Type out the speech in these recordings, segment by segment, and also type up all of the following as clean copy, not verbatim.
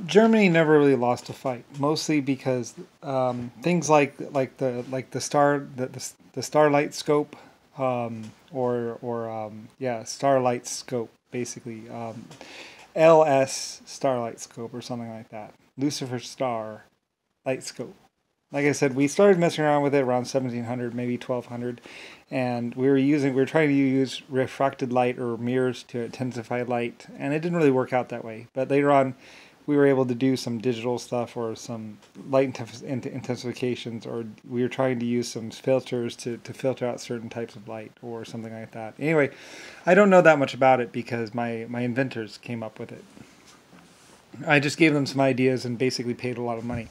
Germany never really lost a fight, mostly because things like the starlight scope, or starlight scope basically, LS starlight scope or something like that, Lucifer star light scope. Like I said, we started messing around with it around 1700, maybe 1200, and we were trying to use refracted light or mirrors to intensify light, and it didn't really work out that way. But later on, we were able to do some digital stuff or some light intensifications, or we were trying to use some filters to filter out certain types of light or something like that. Anyway, I don't know that much about it because my inventors came up with it. I just gave them some ideas and basically paid a lot of money.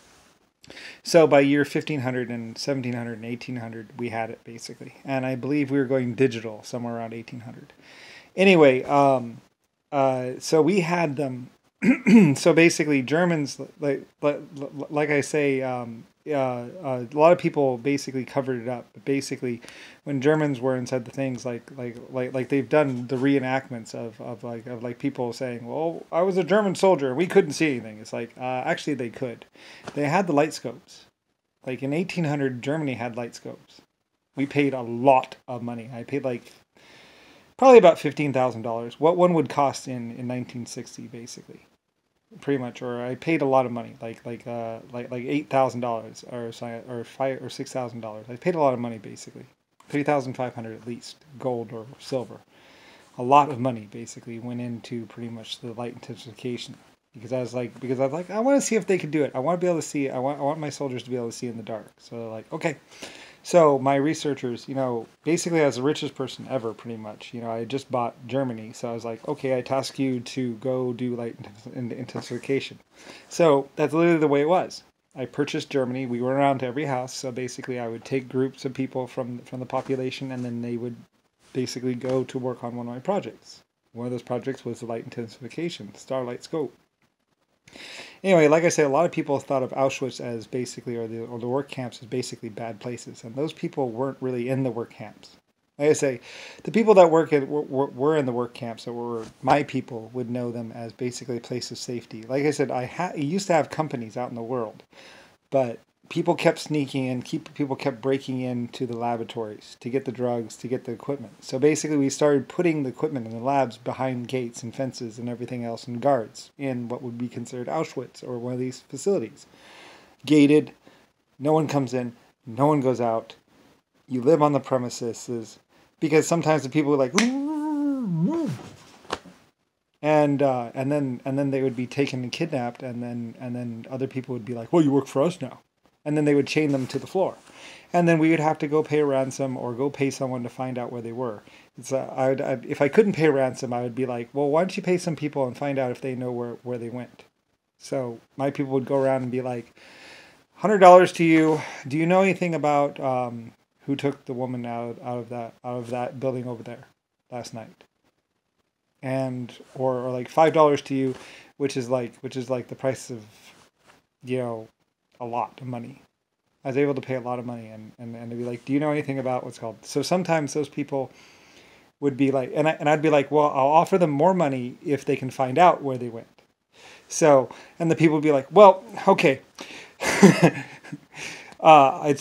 So by year 1500 and 1700 and 1800, we had it basically. And I believe we were going digital somewhere around 1800. Anyway, so we had them. So basically, Germans, like I say, a lot of people basically covered it up. But basically, when Germans were inside the things, like they've done the reenactments of people saying, "Well, I was a German soldier, we couldn't see anything." It's like actually they could. They had the light scopes. Like in 1800, Germany had light scopes. We paid a lot of money. I paid probably about $15,000. What one would cost in 1960, basically, pretty much. Or I paid a lot of money, like $8,000 or $6,000. I paid a lot of money, basically, 3,500 at least, gold or silver. A lot of money basically went into pretty much the light intensification because I was like, I want to see if they could do it. I want to be able to see. I want my soldiers to be able to see in the dark. So they're like, okay. So my researchers, basically I was the richest person ever, pretty much. I just bought Germany, so I was like, okay, I task you to go do light intensification. So that's literally the way it was. I purchased Germany. We went around to every house. So basically, I would take groups of people from the population, and then they would basically go to work on one of my projects. One of those projects was the light intensification, starlight scope. Anyway, like I said, a lot of people thought of Auschwitz as basically, or the work camps as basically bad places, and those people weren't really in the work camps. Like I say, the people that were in the work camps that were my people would know them as basically a place of safety. Like I said, I used to have companies out in the world, but people kept sneaking in, people kept breaking into the laboratories to get the drugs, to get the equipment. So basically we started putting the equipment in the labs behind gates and fences and everything else and guards in what would be considered Auschwitz or one of these facilities. Gated, no one comes in, no one goes out. You live on the premises because sometimes the people are like, and then they would be taken and kidnapped, and then other people would be like, well, you work for us now. And then they would chain them to the floor. And then we would have to go pay a ransom or go pay someone to find out where they were. If I couldn't pay a ransom, I would be like, well, why don't you pay some people and find out if they know where they went? So my people would go around and be like, $100 to you. Do you know anything about who took the woman out of that building over there last night? And or like $5 to you, which is like the price of, a lot of money. I was able to pay a lot of money, and they'd be like, do you know anything about what's called? So sometimes those people would be like, and I'd be like, well, I'll offer them more money if they can find out where they went. So, and the people would be like, well, okay, it's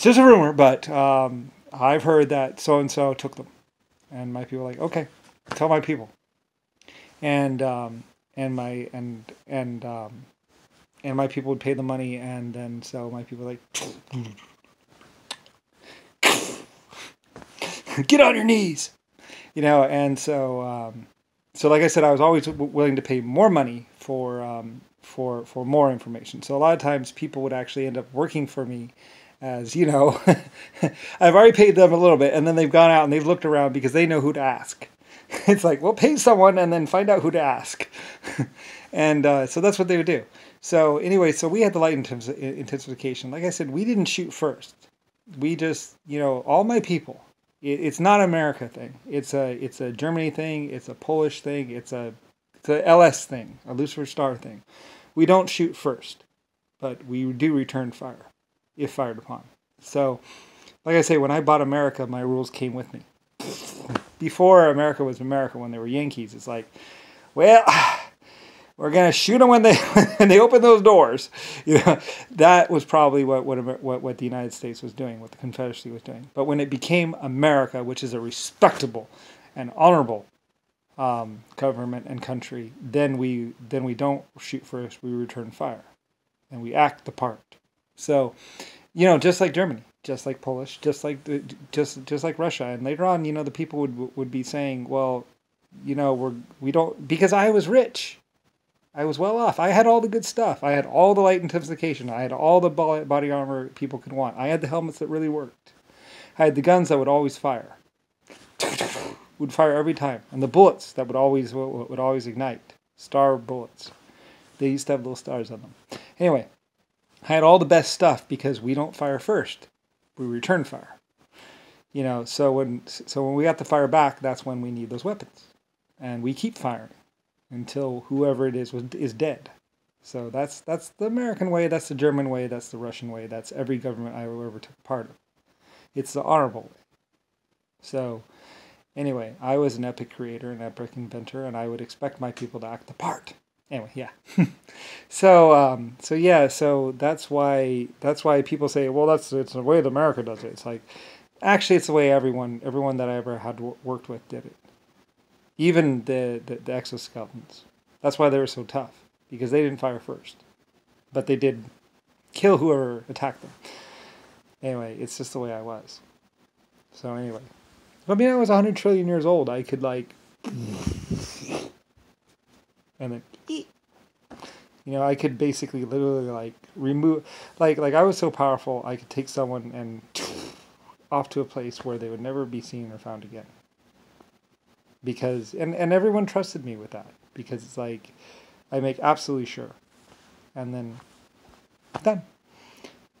just a rumor, but I've heard that so and so took them, and my people were like, okay, tell my people, and my people would pay the money, and then so my people were like, get on your knees, and so like I said, I was always willing to pay more money for more information. So a lot of times people would actually end up working for me as, I've already paid them a little bit, and then they've gone out and they've looked around because they know who to ask. It's like, well, pay someone and then find out who to ask. And so that's what they would do. So anyway, so we had the light intensification. Like I said, we didn't shoot first. We just, all my people. It's not an America thing. It's a Germany thing. It's a Polish thing. It's a LS thing, a Lucifer Star thing. We don't shoot first, but we do return fire if fired upon. So, like I say, when I bought America, my rules came with me. Before America was America, when they were Yankees, it's like, well, We're gonna shoot them when they when they open those doors. You know, that was probably what the United States was doing, what the Confederacy was doing. But when it became America, which is a respectable and honorable government and country, then we don't shoot first. We return fire, and we act the part. So, you know, just like Germany, just like Polish, just like Russia, and later on, you know, the people would be saying, well, you know, we don't, because I was rich. I was well off. I had all the good stuff. I had all the light intensification. I had all the body armor people could want. I had the helmets that really worked. I had the guns that would always fire. Would fire every time. And the bullets that would always ignite. Star bullets. They used to have little stars on them. Anyway, I had all the best stuff because we don't fire first. We return fire. You know, so when we got to fire back, that's when we need those weapons. And we keep firing until whoever it is dead. So that's the American way, that's the German way, that's the Russian way, that's every government I ever took part of. It's the honorable way. So anyway, I was an epic creator, an epic inventor, and I would expect my people to act the part. Anyway, yeah. So that's why people say, well, it's the way that America does it. It's like, actually, it's the way everyone that I ever had worked with did it. Even the exoskeletons. That's why they were so tough, because they didn't fire first. But they did kill whoever attacked them. Anyway, it's just the way I was. So anyway. I mean, I was 100 trillion years old. I could like... And then... You know, I could basically literally like remove... Like I was so powerful, I could take someone and off to a place where they would never be seen or found again. Because and everyone trusted me with that, because it's like I make absolutely sure, and then done.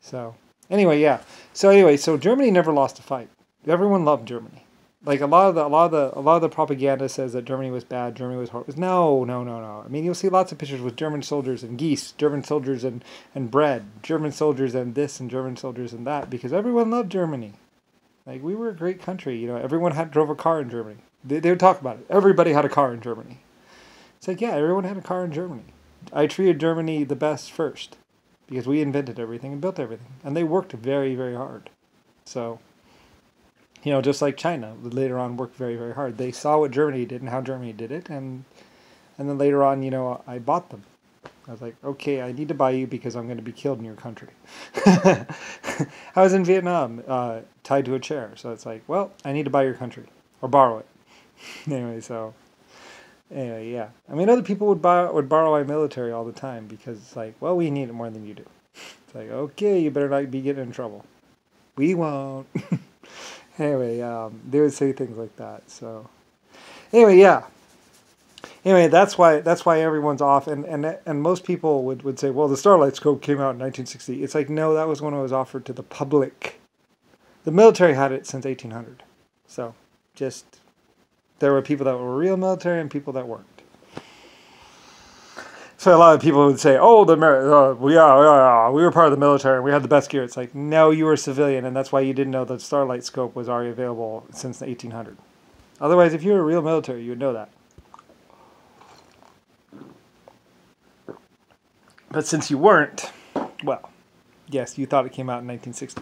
So anyway, so Germany never lost a fight. Everyone loved Germany. Like a lot of the propaganda says that Germany was bad, Germany was horrible. No. I mean, you'll see lots of pictures with German soldiers and geese, German soldiers and bread, German soldiers and this, and German soldiers and that, because everyone loved Germany. Like, we were a great country, you know. Everyone drove a car in Germany. They would talk about it. Everybody had a car in Germany. It's like, yeah, everyone had a car in Germany. I treated Germany the best first, because we invented everything and built everything. And they worked very, very hard. So, you know, just like China later on worked very, very hard. They saw what Germany did and how Germany did it. And then later on, you know, I bought them. I was like, okay, I need to buy you because I'm going to be killed in your country. I was in Vietnam, tied to a chair. So it's like, well, I need to buy your country. Or borrow it. Anyway, yeah. I mean, other people would borrow my military all the time, because it's like, well, we need it more than you do. It's like, okay, you better not be getting in trouble. We won't. Anyway, they would say things like that. So anyway, yeah. Anyway, that's why everyone's off, and most people would say, well, the Starlight Scope came out in 1960. It's like, no, that was when it was offered to the public. The military had it since 1800. So just, there were people that were real military and people that weren't. So a lot of people would say, oh, we were part of the military and we had the best gear. It's like, no, you were a civilian, and that's why you didn't know the Starlight Scope was already available since 1800. Otherwise, if you were real military, you would know that. But since you weren't, well, yes, you thought it came out in 1960.